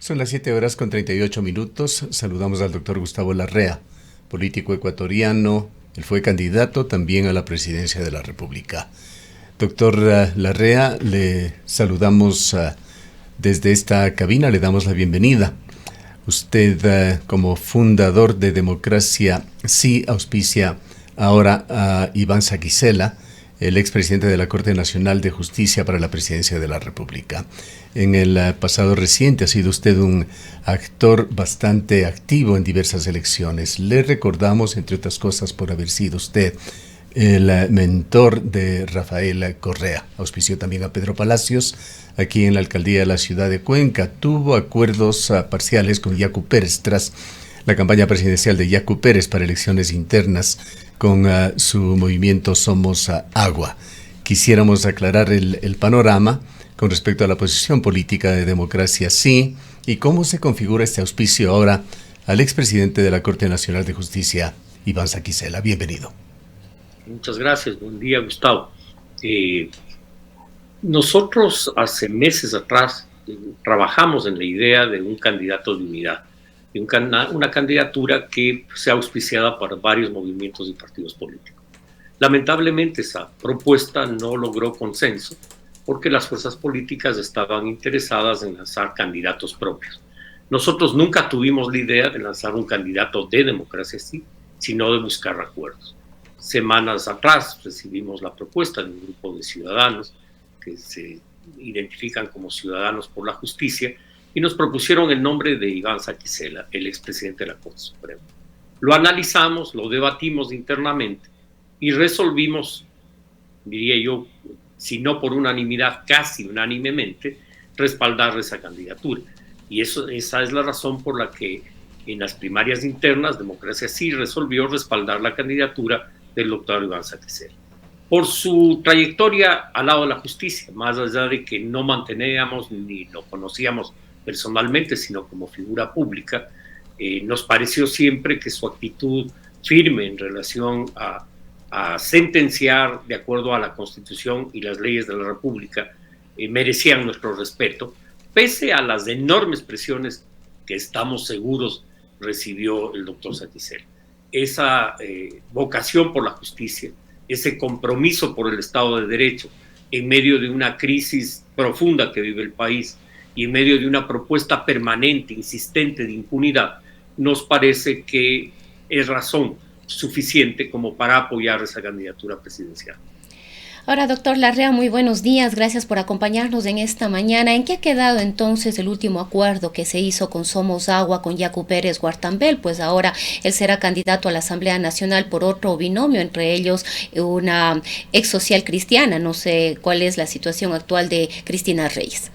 Son las 7 horas con 38 minutos. Saludamos al doctor Gustavo Larrea, político ecuatoriano. Él fue candidato también a la presidencia de la República. Doctor Larrea, le saludamos desde esta cabina, le damos la bienvenida. Usted, como fundador de Democracia Sí, auspicia ahora a Iván Saquicela, el expresidente de la Corte Nacional de Justicia para la Presidencia de la República. En el pasado reciente ha sido usted un actor bastante activo en diversas elecciones. Le recordamos, entre otras cosas, por haber sido usted el mentor de Rafael Correa. Auspició también a Pedro Palacios aquí en la alcaldía de la ciudad de Cuenca. Tuvo acuerdos parciales con Yacu Pérez tras la campaña presidencial de Yacu Pérez para elecciones internas con su movimiento Somos Agua. Quisiéramos aclarar el panorama con respecto a la posición política de Democracia Sí y cómo se configura este auspicio ahora al expresidente de la Corte Nacional de Justicia, Iván Saquicela. Bienvenido. Muchas gracias. Buen día, Gustavo. Nosotros hace meses atrás trabajamos en la idea de un candidato de unidad, de una candidatura que sea auspiciada por varios movimientos y partidos políticos. Lamentablemente esa propuesta no logró consenso porque las fuerzas políticas estaban interesadas en lanzar candidatos propios. Nosotros nunca tuvimos la idea de lanzar un candidato de Democracia Sí, sino de buscar acuerdos. Semanas atrás recibimos la propuesta de un grupo de ciudadanos que se identifican como Ciudadanos por la Justicia y nos propusieron el nombre de Iván Saquicela, el expresidente de la Corte Suprema. Lo analizamos, lo debatimos internamente y resolvimos, diría yo, si no por unanimidad, casi unánimemente, respaldar esa candidatura. Y esa es la razón por la que en las primarias internas Democracia Sí resolvió respaldar la candidatura del doctor Iván Saquicela. Por su trayectoria al lado de la justicia, más allá de que no manteníamos ni lo conocíamos personalmente, sino como figura pública, nos pareció siempre que su actitud firme en relación a sentenciar de acuerdo a la Constitución y las leyes de la República merecían nuestro respeto, pese a las enormes presiones que estamos seguros recibió el doctor Saquicela. Esa vocación por la justicia, ese compromiso por el Estado de Derecho en medio de una crisis profunda que vive el país y en medio de una propuesta permanente, insistente de impunidad, nos parece que es razón suficiente como para apoyar esa candidatura presidencial. Ahora, doctor Larrea, muy buenos días. Gracias por acompañarnos en esta mañana. ¿En qué ha quedado entonces el último acuerdo que se hizo con Somos Agua, con Yacu Pérez Guartambel? Pues ahora él será candidato a la Asamblea Nacional por otro binomio, entre ellos una ex social cristiana. No sé cuál es la situación actual de Cristina Reyes.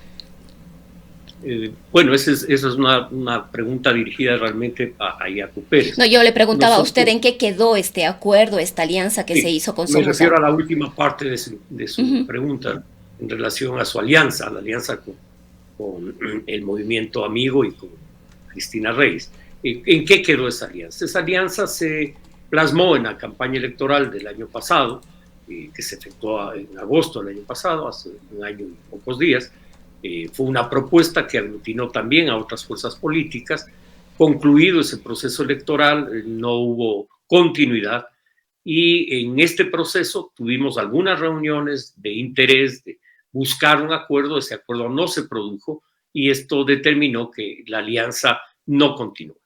Bueno, esa es una pregunta dirigida realmente a Yacu Pérez. No, yo le preguntaba a usted en qué quedó este acuerdo, esta alianza que se hizo con Somos Agua. Me refiero a la última parte de su pregunta en relación a su alianza, la alianza con el movimiento Amigo y con Cristina Reyes. ¿En qué quedó esa alianza? Esa alianza se plasmó en la campaña electoral del año pasado, que se efectuó en agosto del año pasado, hace un año y pocos días. Fue una propuesta que aglutinó también a otras fuerzas políticas. Concluido ese proceso electoral, no hubo continuidad y en este proceso tuvimos algunas reuniones de interés de buscar un acuerdo. Ese acuerdo no se produjo y esto determinó que la alianza no continuó.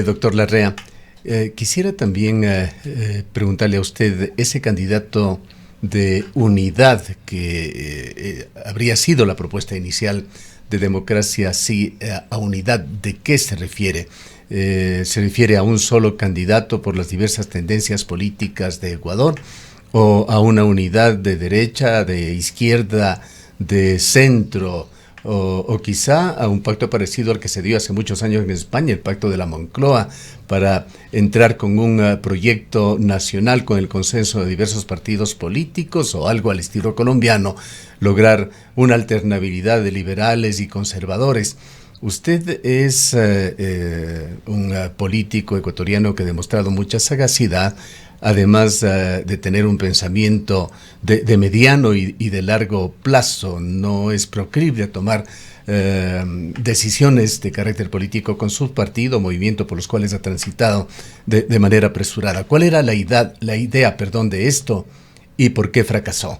Doctor Larrea, quisiera también preguntarle a usted, ese candidato de unidad que habría sido la propuesta inicial de Democracia Sí, a unidad, ¿de qué se refiere? ¿Se refiere a un solo candidato por las diversas tendencias políticas de Ecuador o a una unidad de derecha, de izquierda, de centro? O quizá a un pacto parecido al que se dio hace muchos años en España, el pacto de la Moncloa, para entrar con un proyecto nacional con el consenso de diversos partidos políticos, o algo al estilo colombiano, lograr una alternabilidad de liberales y conservadores. Usted es un político ecuatoriano que ha demostrado mucha sagacidad, además de tener un pensamiento de mediano y de largo plazo, no es proclive a tomar decisiones de carácter político con su partido, movimiento por los cuales ha transitado de manera apresurada. ¿Cuál era la idea de esto y por qué fracasó?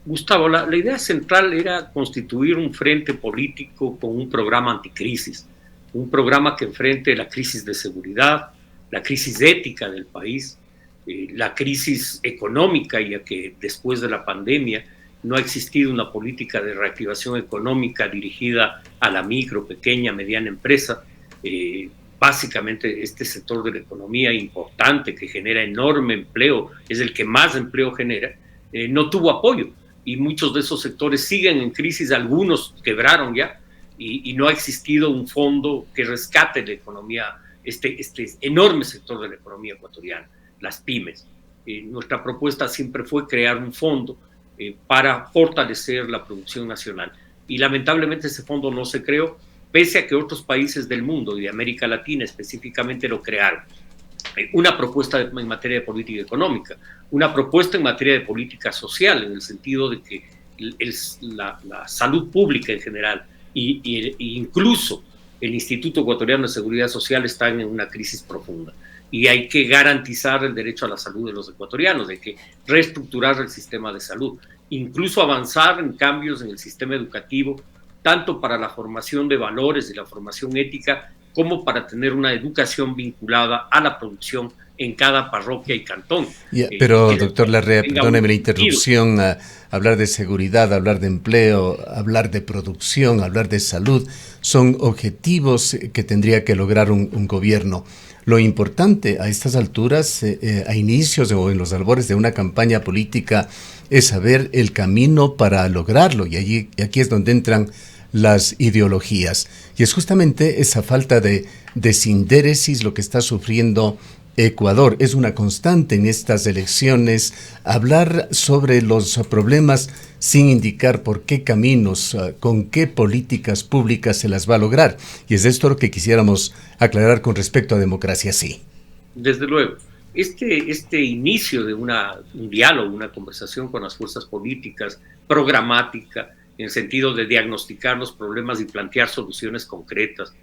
Gustavo, la idea central era constituir un frente político con un programa anticrisis, un programa que enfrente la crisis de seguridad, la crisis ética del país, la crisis económica, ya que después de la pandemia no ha existido una política de reactivación económica dirigida a la micro, pequeña, mediana empresa. Básicamente este sector de la economía importante que genera enorme empleo, es el que más empleo genera, no tuvo apoyo y muchos de esos sectores siguen en crisis, algunos quebraron ya y no ha existido un fondo que rescate la economía, este enorme sector de la economía ecuatoriana, las pymes. Nuestra propuesta siempre fue crear un fondo para fortalecer la producción nacional. Y lamentablemente ese fondo no se creó, pese a que otros países del mundo y de América Latina específicamente lo crearon. Una propuesta en materia de política económica, una propuesta en materia de política social, en el sentido de que la salud pública en general e incluso el Instituto Ecuatoriano de Seguridad Social están en una crisis profunda. Y hay que garantizar el derecho a la salud de los ecuatorianos, hay que reestructurar el sistema de salud, incluso avanzar en cambios en el sistema educativo, tanto para la formación de valores y la formación ética, como para tener una educación vinculada a la producción en cada parroquia y cantón. Pero, doctor Larrea, perdóneme la interrupción, hablar de seguridad, hablar de empleo, hablar de producción, hablar de salud, son objetivos que tendría que lograr un gobierno. Lo importante a estas alturas, a inicios o en los albores de una campaña política, es saber el camino para lograrlo, y aquí es donde entran las ideologías. Y es justamente esa falta de sindéresis lo que está sufriendo Ecuador. Es una constante en estas elecciones hablar sobre los problemas sin indicar por qué caminos, con qué políticas públicas se las va a lograr. Y es esto lo que quisiéramos aclarar con respecto a democracia, sí. Desde luego. Este inicio de un diálogo, una conversación con las fuerzas políticas, programática, en el sentido de diagnosticar los problemas y plantear soluciones concretas.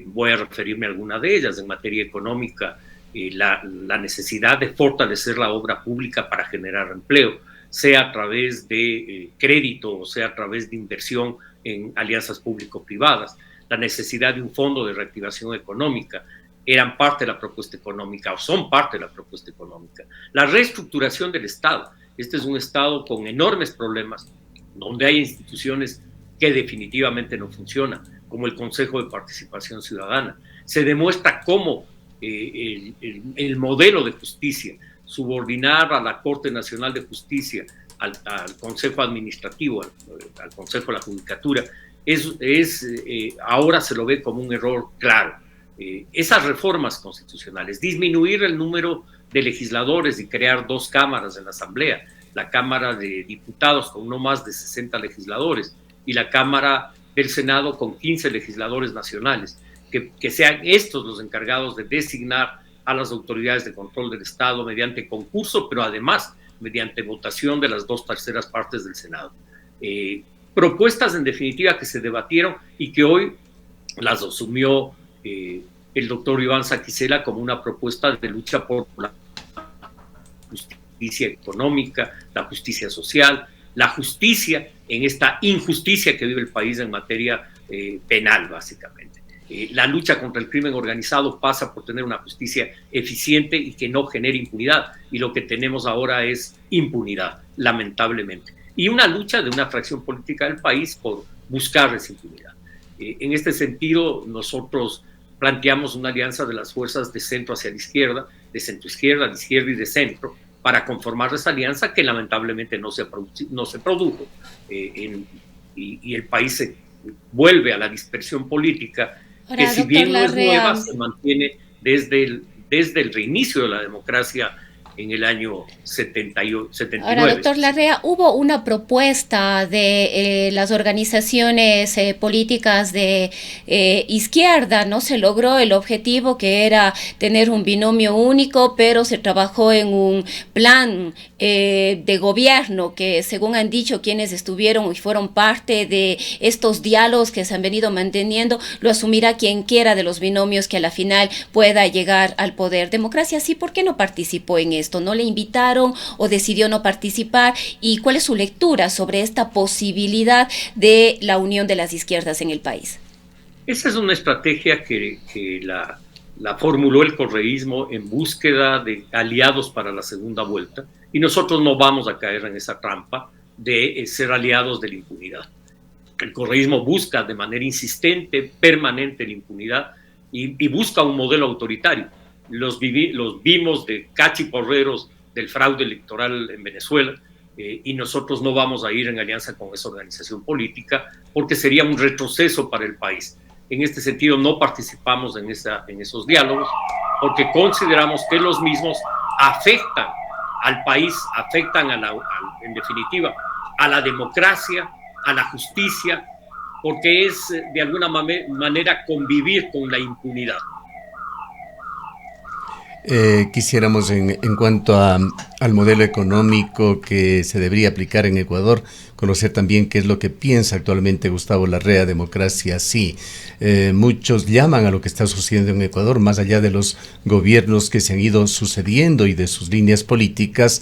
Voy a referirme a alguna de ellas. En materia económica, la necesidad de fortalecer la obra pública para generar empleo, sea a través de crédito o sea a través de inversión en alianzas público-privadas, la necesidad de un fondo de reactivación económica, eran parte de la propuesta económica o son parte de la propuesta económica. La reestructuración del Estado. Este es un Estado con enormes problemas, donde hay instituciones que definitivamente no funcionan, como el Consejo de Participación Ciudadana. Se demuestra cómo el modelo de justicia, subordinar a la Corte Nacional de Justicia, al Consejo Administrativo, al Consejo de la Judicatura, ahora se lo ve como un error claro. Esas reformas constitucionales, disminuir el número de legisladores y crear 2 cámaras en la Asamblea, la Cámara de Diputados con no más de 60 legisladores y la Cámara del Senado con 15 legisladores nacionales, que sean estos los encargados de designar a las autoridades de control del Estado mediante concurso, pero además mediante votación de las 2/3 partes del Senado. Propuestas en definitiva que se debatieron y que hoy las asumió el doctor Iván Saquicela como una propuesta de lucha por la justicia económica, la justicia social, la justicia en esta injusticia que vive el país en materia penal, básicamente. La lucha contra el crimen organizado pasa por tener una justicia eficiente y que no genere impunidad, y lo que tenemos ahora es impunidad, lamentablemente, y una lucha de una fracción política del país por buscar esa impunidad. En este sentido, nosotros planteamos una alianza de las fuerzas de centro hacia la izquierda, de centro-izquierda, de izquierda y de centro, para conformar esa alianza que lamentablemente no se produjo, y el país se vuelve a la dispersión política. Ahora, que si bien no es nueva, se mantiene desde el reinicio de la democracia en el año 79. Ahora, doctor Larrea, hubo una propuesta de las organizaciones políticas de izquierda, no se logró el objetivo que era tener un binomio único, pero se trabajó en un plan de gobierno que, según han dicho quienes estuvieron y fueron parte de estos diálogos que se han venido manteniendo, lo asumirá quien quiera de los binomios que a la final pueda llegar al poder. Democracia sí, ¿por qué no participó en esto? ¿No le invitaron o decidió no participar? ¿Y cuál es su lectura sobre esta posibilidad de la unión de las izquierdas en el país? Esa es una estrategia que la formuló el correísmo en búsqueda de aliados para la segunda vuelta, y nosotros no vamos a caer en esa trampa de ser aliados de la impunidad. El correísmo busca de manera insistente, permanente la impunidad y busca un modelo autoritario. Los vimos de cachiporreros del fraude electoral en Venezuela, y nosotros no vamos a ir en alianza con esa organización política porque sería un retroceso para el país. En este sentido, no participamos en esos diálogos porque consideramos que los mismos afectan al país, afectan en definitiva a la democracia, a la justicia, porque es de alguna manera convivir con la impunidad. Quisiéramos en cuanto al modelo económico que se debería aplicar en Ecuador, conocer también qué es lo que piensa actualmente Gustavo Larrea. Democracia sí. Muchos llaman a lo que está sucediendo en Ecuador, más allá de los gobiernos que se han ido sucediendo y de sus líneas políticas,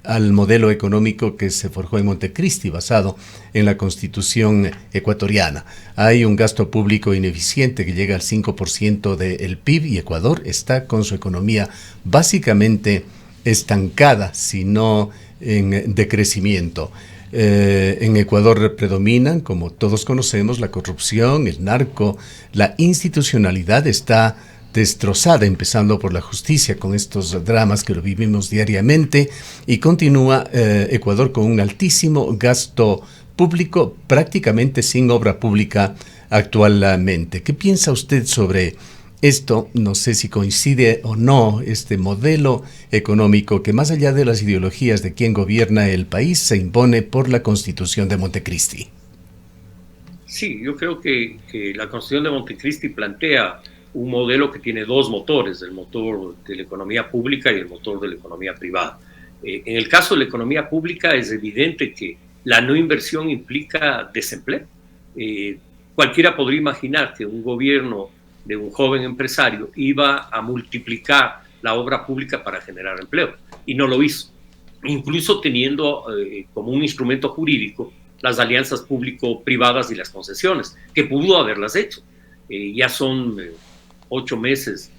al modelo económico que se forjó en Montecristi, basado en la Constitución ecuatoriana. Hay un gasto público ineficiente que llega al 5% del PIB, y Ecuador está con su economía básicamente estancada, sino en decrecimiento. En Ecuador predominan, como todos conocemos, la corrupción, el narco, la institucionalidad está destrozada, empezando por la justicia, con estos dramas que lo vivimos diariamente, y continúa Ecuador con un altísimo gasto público, prácticamente sin obra pública actualmente. ¿Qué piensa usted sobre esto? No sé si coincide o no este modelo económico que, más allá de las ideologías de quien gobierna el país, se impone por la Constitución de Montecristi. Sí, yo creo que la Constitución de Montecristi plantea un modelo que tiene dos motores, el motor de la economía pública y el motor de la economía privada. En el caso de la economía pública es evidente que la no inversión implica desempleo. Cualquiera podría imaginar que un gobierno de un joven empresario iba a multiplicar la obra pública para generar empleo, y no lo hizo, incluso teniendo como un instrumento jurídico las alianzas público-privadas y las concesiones, que pudo haberlas hecho. Ya son 8 meses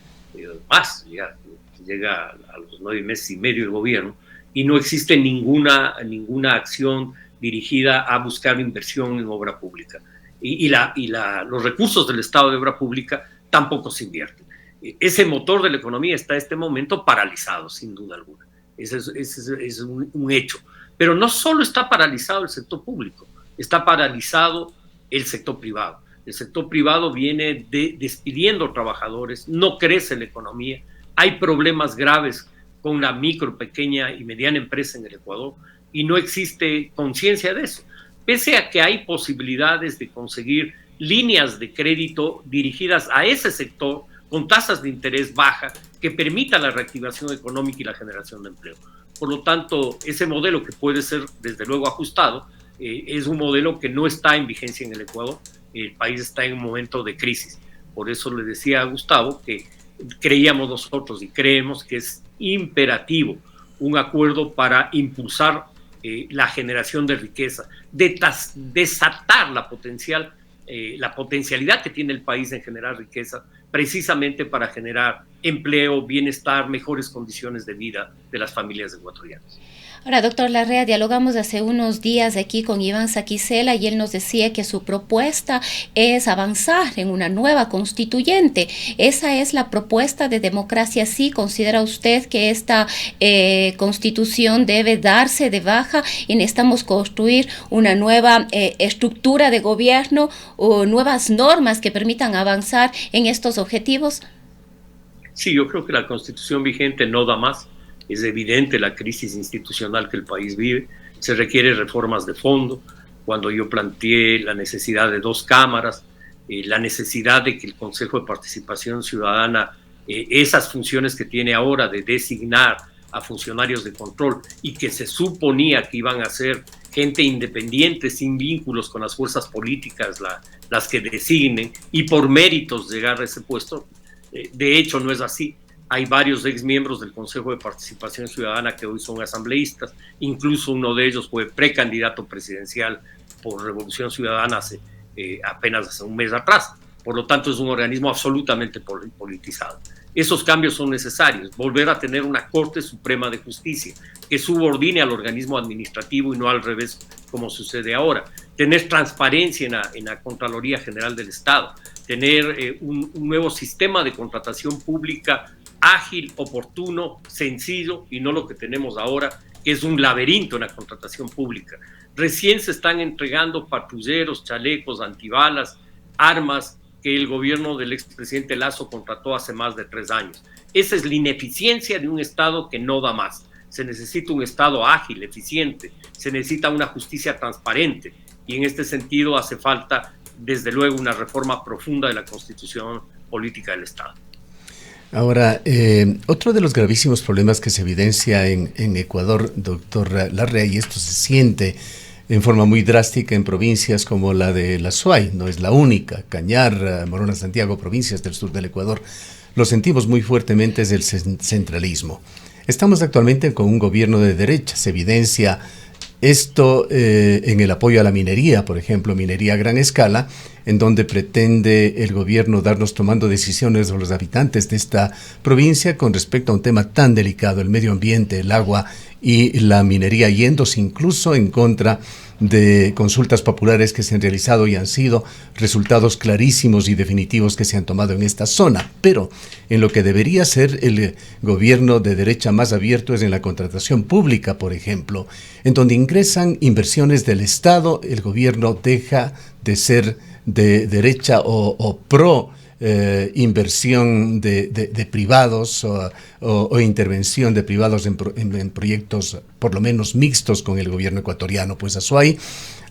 más, ya llega a los 9 meses y medio el gobierno, y no existe ninguna acción dirigida a buscar inversión en obra pública. Y los recursos del Estado de obra pública tampoco se invierten. Ese motor de la economía está en este momento paralizado, sin duda alguna. Ese es un hecho. Pero no solo está paralizado el sector público, está paralizado el sector privado. El sector privado viene despidiendo trabajadores, no crece la economía, hay problemas graves con la micro, pequeña y mediana empresa en el Ecuador, y no existe conciencia de eso. Pese a que hay posibilidades de conseguir líneas de crédito dirigidas a ese sector con tasas de interés bajas que permitan la reactivación económica y la generación de empleo. Por lo tanto, ese modelo, que puede ser desde luego ajustado, es un modelo que no está en vigencia en el Ecuador. El país está en un momento de crisis. Por eso le decía a Gustavo que creíamos nosotros y creemos que es imperativo un acuerdo para impulsar la generación de riqueza, desatar la potencialidad que tiene el país en generar riqueza, precisamente para generar empleo, bienestar, mejores condiciones de vida de las familias ecuatorianas. Ahora, doctor Larrea, dialogamos hace unos días aquí con Iván Saquicela y él nos decía que su propuesta es avanzar en una nueva constituyente. ¿Esa es la propuesta de Democracia Sí? ¿Considera usted que esta constitución debe darse de baja y necesitamos construir una nueva estructura de gobierno o nuevas normas que permitan avanzar en estos objetivos? Sí, yo creo que la constitución vigente no da más. es evidente la crisis institucional que el país vive, se requieren reformas de fondo. Cuando yo planteé la necesidad de 2 cámaras, la necesidad de que el Consejo de Participación Ciudadana, esas funciones que tiene ahora de designar a funcionarios de control y que se suponía que iban a ser gente independiente, sin vínculos con las fuerzas políticas, las que designen, y por méritos llegar a ese puesto, de hecho no es así. Hay varios exmiembros del Consejo de Participación Ciudadana que hoy son asambleístas, incluso uno de ellos fue precandidato presidencial por Revolución Ciudadana apenas hace un mes atrás. Por lo tanto, es un organismo absolutamente politizado. Esos cambios son necesarios. Volver a tener una Corte Suprema de Justicia que subordine al organismo administrativo y no al revés, como sucede ahora. Tener transparencia en la Contraloría General del Estado. Tener un nuevo sistema de contratación pública ágil, oportuno, sencillo, y no lo que tenemos ahora, que es un laberinto en la contratación pública. Recién se están entregando patrulleros, chalecos, antibalas, armas que el gobierno del expresidente Lasso contrató hace más de 3 años. Esa es la ineficiencia de un Estado que no da más. Se necesita un Estado ágil, eficiente, se necesita una justicia transparente, y en este sentido hace falta, desde luego, una reforma profunda de la Constitución política del Estado. Ahora, otro de los gravísimos problemas que se evidencia en Ecuador, doctor Larrea, y esto se siente en forma muy drástica en provincias como la de la Suay, no es la única, Cañar, Morona, Santiago, provincias del sur del Ecuador, lo sentimos muy fuertemente, es el centralismo. Estamos actualmente con un gobierno de derecha, se evidencia esto en el apoyo a la minería, por ejemplo, minería a gran escala, en donde pretende el gobierno darnos tomando decisiones a los habitantes de esta provincia con respecto a un tema tan delicado, el medio ambiente, el agua y la minería, yéndose incluso en contra de consultas populares que se han realizado y han sido resultados clarísimos y definitivos que se han tomado en esta zona. Pero en lo que debería ser el gobierno de derecha más abierto es en la contratación pública, por ejemplo, en donde ingresan inversiones del Estado, el gobierno deja de ser de derecha o pro inversión de privados o intervención de privados en proyectos por lo menos mixtos con el gobierno ecuatoriano. Pues Azuay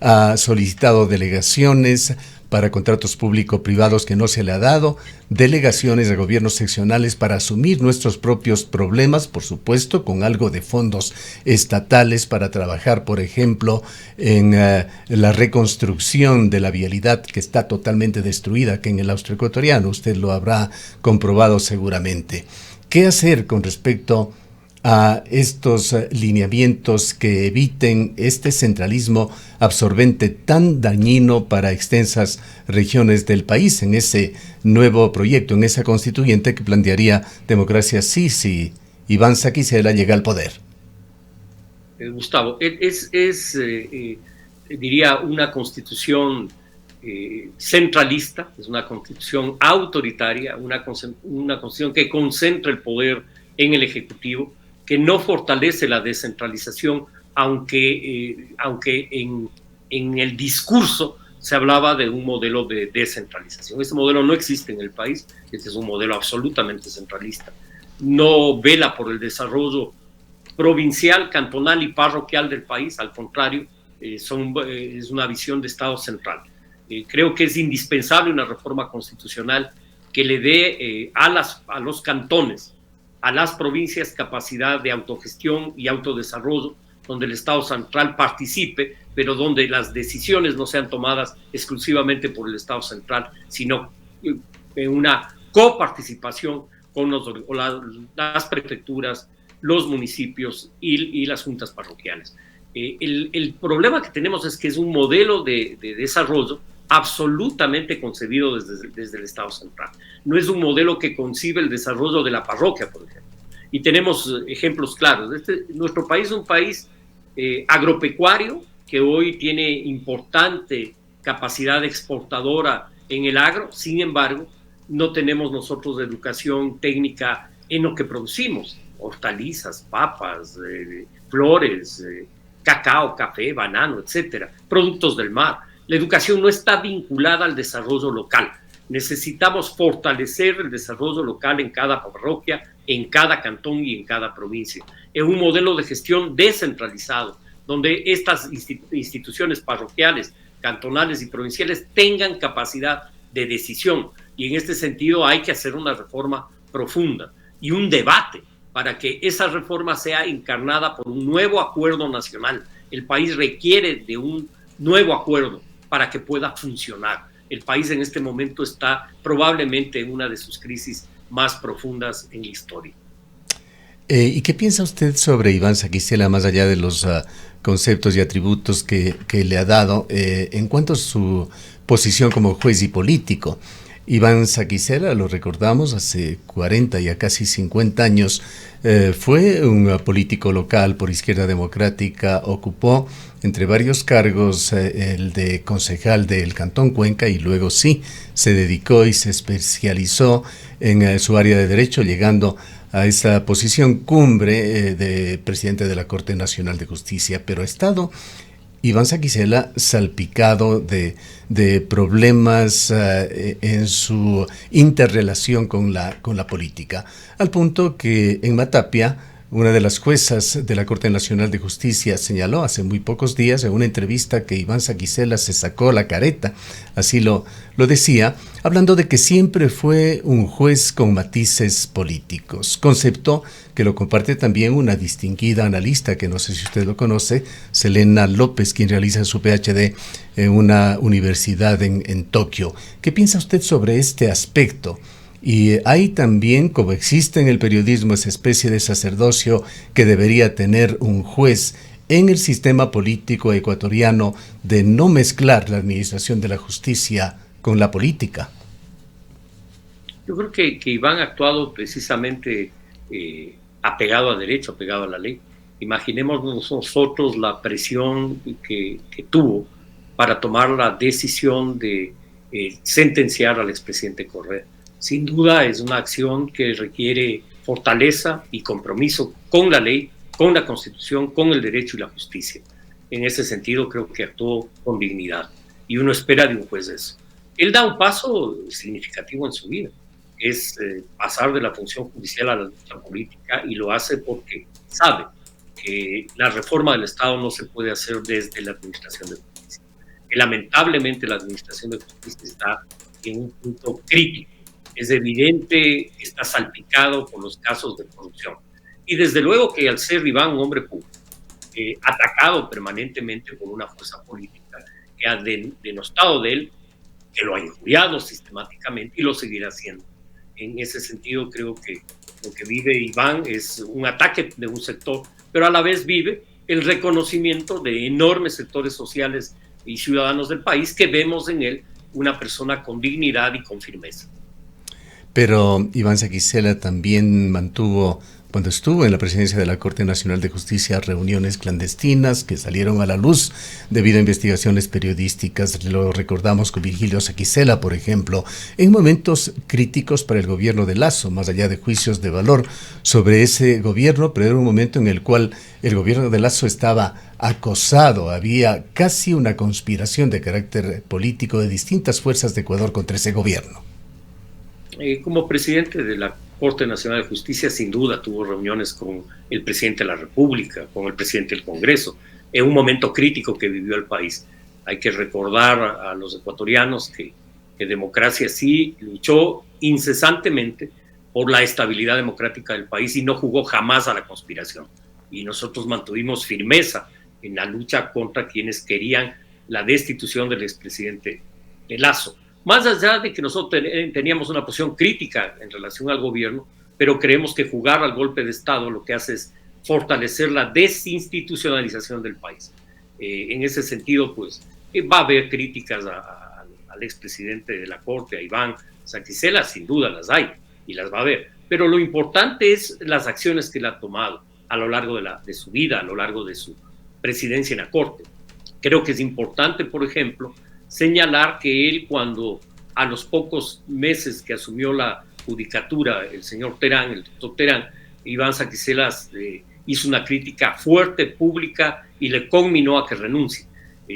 ha solicitado delegaciones para contratos público-privados que no se le ha dado, delegaciones de gobiernos seccionales para asumir nuestros propios problemas, por supuesto, con algo de fondos estatales para trabajar, por ejemplo, en la reconstrucción de la vialidad que está totalmente destruida, que en el austroecuatoriano usted lo habrá comprobado seguramente. ¿Qué hacer con respecto a estos lineamientos que eviten este centralismo absorbente tan dañino para extensas regiones del país en ese nuevo proyecto, en esa constituyente que plantearía democracia si Iván Saquicela llega al poder? Gustavo, diría una constitución centralista, es una constitución autoritaria, una constitución que concentra el poder en el Ejecutivo, que no fortalece la descentralización, aunque en el discurso se hablaba de un modelo de descentralización. Este modelo no existe en el país, este es un modelo absolutamente centralista. No vela por el desarrollo provincial, cantonal y parroquial del país, al contrario, es una visión de Estado central. Creo que es indispensable una reforma constitucional que le dé a los cantones, a las provincias, capacidad de autogestión y autodesarrollo, donde el Estado central participe, pero donde las decisiones no sean tomadas exclusivamente por el Estado central, sino en una coparticipación con las prefecturas, los municipios y las juntas parroquiales. El problema que tenemos es que es un modelo de desarrollo absolutamente concebido desde el Estado central. No es un modelo que concibe el desarrollo de la parroquia, por ejemplo. Y tenemos ejemplos claros. Nuestro país es un país agropecuario que hoy tiene importante capacidad exportadora en el agro. Sin embargo, no tenemos nosotros educación técnica en lo que producimos. Hortalizas, papas, flores, cacao, café, banano, etcétera. Productos del mar. La educación no está vinculada al desarrollo local. necesitamos fortalecer el desarrollo local en cada parroquia, en cada cantón y en cada provincia. Es un modelo de gestión descentralizado, donde estas instituciones parroquiales, cantonales y provinciales tengan capacidad de decisión. Y en este sentido hay que hacer una reforma profunda y un debate para que esa reforma sea encarnada por un nuevo acuerdo nacional. El país requiere de un nuevo acuerdo para que pueda funcionar. El país en este momento está probablemente en una de sus crisis más profundas en la historia. ¿Y qué piensa usted sobre Iván Saquicela, más allá de los conceptos y atributos que le ha dado, en cuanto a su posición como juez y político? Iván Saquicela, lo recordamos, hace 40 y casi 50 años, fue un político local por Izquierda Democrática, ocupó entre varios cargos el de concejal del Cantón Cuenca y luego sí se dedicó y se especializó en su área de derecho, llegando a esa posición cumbre de presidente de la Corte Nacional de Justicia, pero ha estado Iván Saquicela salpicado de problemas en su interrelación con la política, al punto que en Matapia, una de las juezas de la Corte Nacional de Justicia señaló hace muy pocos días en una entrevista que Iván Saquicela se sacó la careta, así lo decía, hablando de que siempre fue un juez con matices políticos, concepto que lo comparte también una distinguida analista, que no sé si usted lo conoce, Selena López, quien realiza su PhD en una universidad en Tokio. ¿Qué piensa usted sobre este aspecto? Y hay también, como existe en el periodismo, esa especie de sacerdocio que debería tener un juez en el sistema político ecuatoriano de no mezclar la administración de la justicia con la política. Yo creo que Iván ha actuado precisamente apegado a derecho, apegado a la ley. Imaginemos nosotros la presión que tuvo para tomar la decisión de sentenciar al expresidente Correa. Sin duda es una acción que requiere fortaleza y compromiso con la ley, con la Constitución, con el derecho y la justicia. En ese sentido creo que actuó con dignidad y uno espera de un juez eso. Él da un paso significativo en su vida, es pasar de la función judicial a la lucha política, y lo hace porque sabe que la reforma del Estado no se puede hacer desde la Administración de Justicia. Que lamentablemente la Administración de Justicia está en un punto crítico. Es evidente que está salpicado por los casos de corrupción. Y desde luego que al ser Iván un hombre público, atacado permanentemente por una fuerza política que ha denostado de él, que lo ha injuriado sistemáticamente y lo seguirá haciendo. En ese sentido creo que lo que vive Iván es un ataque de un sector, pero a la vez vive el reconocimiento de enormes sectores sociales y ciudadanos del país que vemos en él una persona con dignidad y con firmeza. Pero Iván Saquicela también mantuvo, cuando estuvo en la presidencia de la Corte Nacional de Justicia, reuniones clandestinas que salieron a la luz debido a investigaciones periodísticas. Lo recordamos con Virgilio Saquicela, por ejemplo, en momentos críticos para el gobierno de Lasso, más allá de juicios de valor sobre ese gobierno, pero era un momento en el cual el gobierno de Lasso estaba acosado, había casi una conspiración de carácter político de distintas fuerzas de Ecuador contra ese gobierno. Como presidente de la Corte Nacional de Justicia, sin duda tuvo reuniones con el presidente de la República, con el presidente del Congreso, en un momento crítico que vivió el país. Hay que recordar a los ecuatorianos que Democracia sí luchó incesantemente por la estabilidad democrática del país y no jugó jamás a la conspiración. Y nosotros mantuvimos firmeza en la lucha contra quienes querían la destitución del expresidente Lasso. Más allá de que nosotros teníamos una posición crítica en relación al gobierno, pero creemos que jugar al golpe de Estado lo que hace es fortalecer la desinstitucionalización del país. En ese sentido, pues, va a haber críticas al expresidente de la Corte, a Iván Saquicela, sin duda las hay y las va a haber. Pero lo importante es las acciones que él ha tomado a lo largo de su vida, a lo largo de su presidencia en la Corte. Creo que es importante, por ejemplo, señalar que él, cuando a los pocos meses que asumió la judicatura, el doctor Terán, Iván Saquicela hizo una crítica fuerte, pública, y le conminó a que renuncie.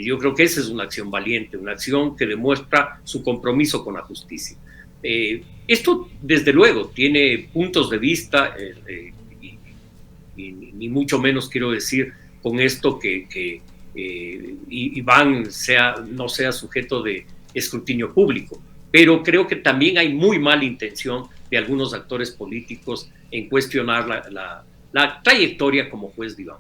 Yo creo que esa es una acción valiente, una acción que demuestra su compromiso con la justicia. Esto, desde luego, tiene puntos de vista y ni mucho menos quiero decir con esto que Iván no sea sujeto de escrutinio público, pero creo que también hay muy mala intención de algunos actores políticos en cuestionar la trayectoria como juez de Iván.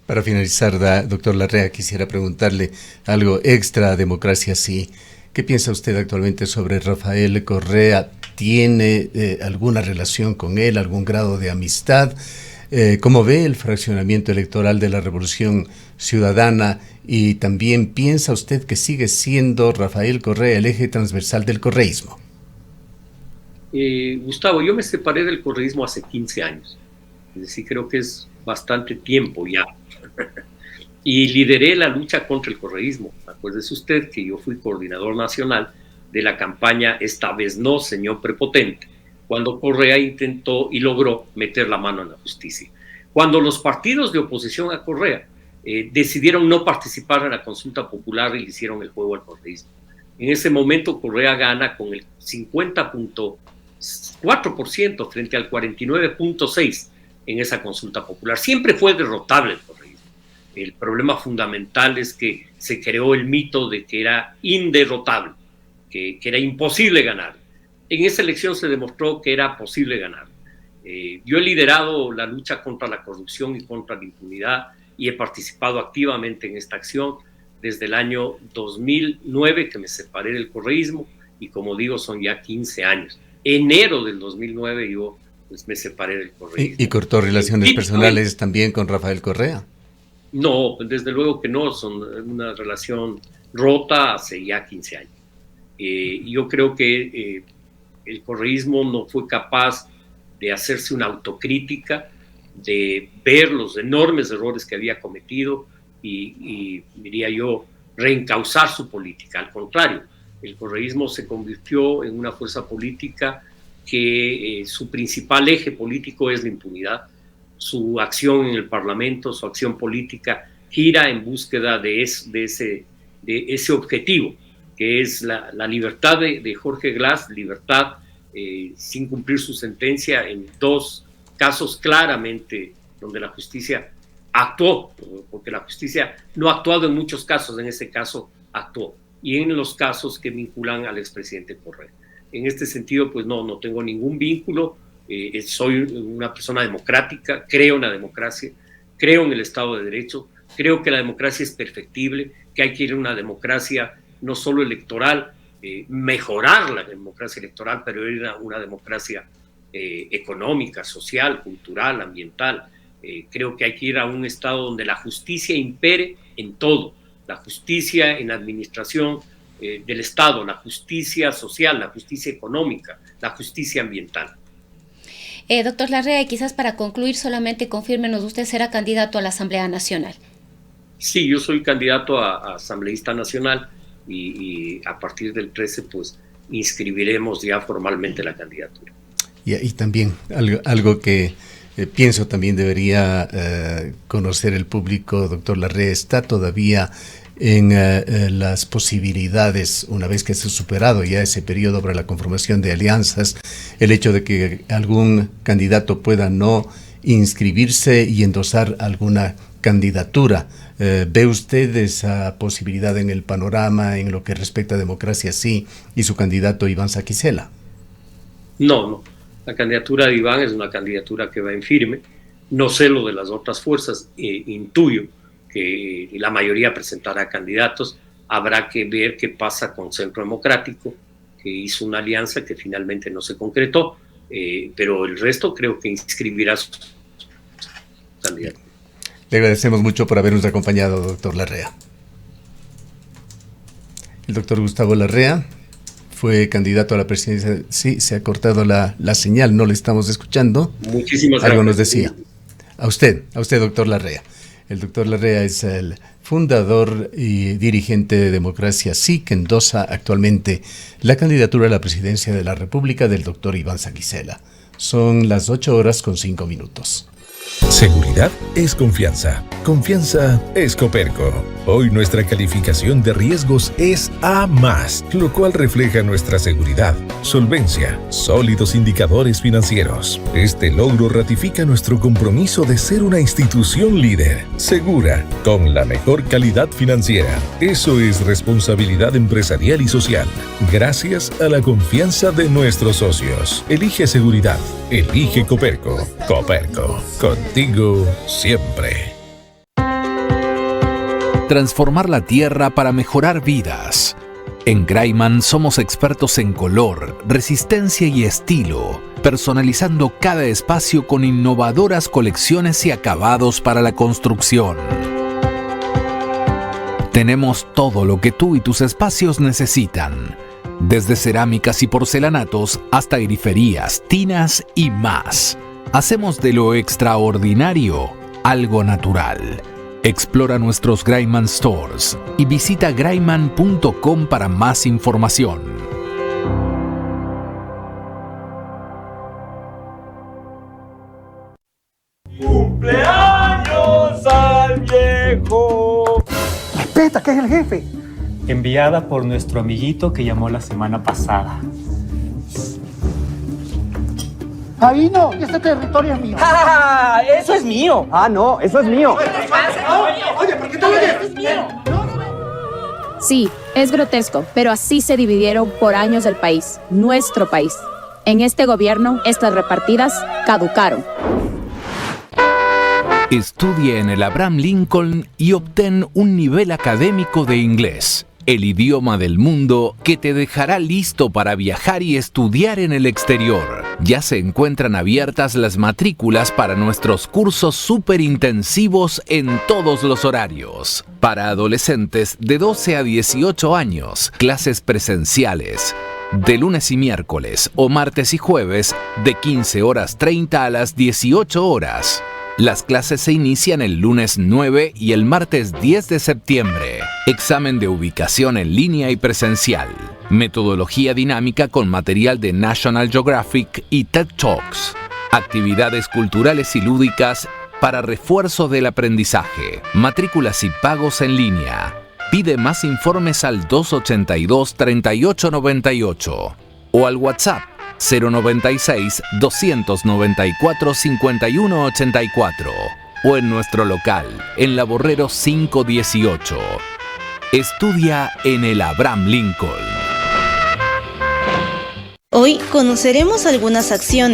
Para finalizar, doctor Larrea, quisiera preguntarle algo extra a Democracia Sí. ¿Qué piensa usted actualmente sobre Rafael Correa? ¿Tiene alguna relación con él, algún grado de amistad? ¿Cómo ve el fraccionamiento electoral de la Revolución Ciudadana? Y también, ¿piensa usted que sigue siendo Rafael Correa el eje transversal del correísmo? Gustavo, yo me separé del correísmo hace 15 años. Es decir, creo que es bastante tiempo ya. Y lideré la lucha contra el correísmo. Acuérdese usted que yo fui coordinador nacional de la campaña Esta vez no, señor prepotente, cuando Correa intentó y logró meter la mano en la justicia. Cuando los partidos de oposición a Correa decidieron no participar en la consulta popular y le hicieron el juego al correísmo. En ese momento Correa gana con el 50.4% frente al 49.6% en esa consulta popular. Siempre fue derrotable el correísmo. El problema fundamental es que se creó el mito de que era inderrotable, que era imposible ganar. En esa elección se demostró que era posible ganar. Yo he liderado la lucha contra la corrupción y contra la impunidad y he participado activamente en esta acción desde el año 2009 que me separé del correísmo y como digo son ya 15 años. Enero del 2009 yo pues, me separé del correísmo. ¿Y cortó relaciones personales también con Rafael Correa? No, desde luego que no, son una relación rota hace ya 15 años. Yo creo que el correísmo no fue capaz de hacerse una autocrítica, de ver los enormes errores que había cometido y diría yo, reencauzar su política. Al contrario, el correísmo se convirtió en una fuerza política que su principal eje político es la impunidad. Su acción en el Parlamento, su acción política gira en búsqueda de ese objetivo, que es la libertad de Jorge Glass, libertad sin cumplir su sentencia en dos casos claramente donde la justicia actuó, porque la justicia no ha actuado en muchos casos, en ese caso actuó, y en los casos que vinculan al expresidente Correa. En este sentido, pues no tengo ningún vínculo. Soy una persona democrática, creo en la democracia, creo en el Estado de Derecho, creo que la democracia es perfectible, que hay que ir a una democracia no solo electoral, mejorar la democracia electoral, pero ir a una democracia económica, social, cultural, ambiental. Creo que hay que ir a un Estado donde la justicia impere en todo, la justicia en la administración del Estado, la justicia social, la justicia económica, la justicia ambiental. Doctor Larrea, y quizás para concluir solamente confírmenos, ¿usted será candidato a la Asamblea Nacional? Sí, yo soy candidato a asambleísta nacional y a partir del 13 pues inscribiremos ya formalmente la candidatura. Y también algo que pienso también debería conocer el público, doctor Larrea, está todavía en las posibilidades, una vez que se ha superado ya ese periodo para la conformación de alianzas, el hecho de que algún candidato pueda no inscribirse y endosar alguna candidatura. ¿Ve usted esa posibilidad en el panorama en lo que respecta a Democracia Sí y su candidato Iván Saquicela? No. La candidatura de Iván es una candidatura que va en firme. No sé lo de las otras fuerzas, intuyo que la mayoría presentará candidatos. Habrá que ver qué pasa con Centro Democrático, que hizo una alianza que finalmente no se concretó, pero el resto creo que inscribirá su candidato. Le agradecemos mucho por habernos acompañado, doctor Larrea. El doctor Gustavo Larrea fue candidato a la presidencia. Sí, se ha cortado la señal, no le estamos escuchando. Muchísimas gracias. Algo nos decía. A usted, doctor Larrea. El doctor Larrea es el fundador y dirigente de Democracia Sí, que endosa actualmente la candidatura a la presidencia de la República del doctor Iván Saquicela. Son las 8:05. Seguridad es confianza. Confianza es Coperco. Hoy nuestra calificación de riesgos es A+, lo cual refleja nuestra seguridad, solvencia, sólidos indicadores financieros. Este logro ratifica nuestro compromiso de ser una institución líder, segura, con la mejor calidad financiera. Eso es responsabilidad empresarial y social, gracias a la confianza de nuestros socios. Elige seguridad, elige Coperco. Coperco, contigo siempre. Transformar la tierra para mejorar vidas. En Graiman somos expertos en color, resistencia y estilo, personalizando cada espacio con innovadoras colecciones y acabados para la construcción. Tenemos todo lo que tú y tus espacios necesitan, desde cerámicas y porcelanatos hasta griferías, tinas y más. Hacemos de lo extraordinario algo natural. Explora nuestros Graiman Stores y visita graiman.com para más información. ¡Cumpleaños al viejo! Respeta, que es el jefe. Enviada por nuestro amiguito que llamó la semana pasada. Javino, este territorio es mío. ¡Ah! ¡Eso es mío! Ah, no, eso es mío. Oye, ¿por qué te oyes? ¡Es mío! Sí, es grotesco, pero así se dividieron por años el país, nuestro país. En este gobierno, estas repartidas caducaron. Estudia en el Abraham Lincoln y obtén un nivel académico de inglés, el idioma del mundo que te dejará listo para viajar y estudiar en el exterior. Ya se encuentran abiertas las matrículas para nuestros cursos superintensivos en todos los horarios. Para adolescentes de 12 a 18 años, clases presenciales, de lunes y miércoles o martes y jueves, de 15:30 a las 18 horas. Las clases se inician el lunes 9 y el martes 10 de septiembre. Examen de ubicación en línea y presencial. Metodología dinámica con material de National Geographic y TED Talks. Actividades culturales y lúdicas para refuerzo del aprendizaje. Matrículas y pagos en línea. Pide más informes al 282-3898 o al WhatsApp 096-294-5184 o en nuestro local, en La Borrero 518. Estudia en el Abraham Lincoln. Hoy conoceremos algunas acciones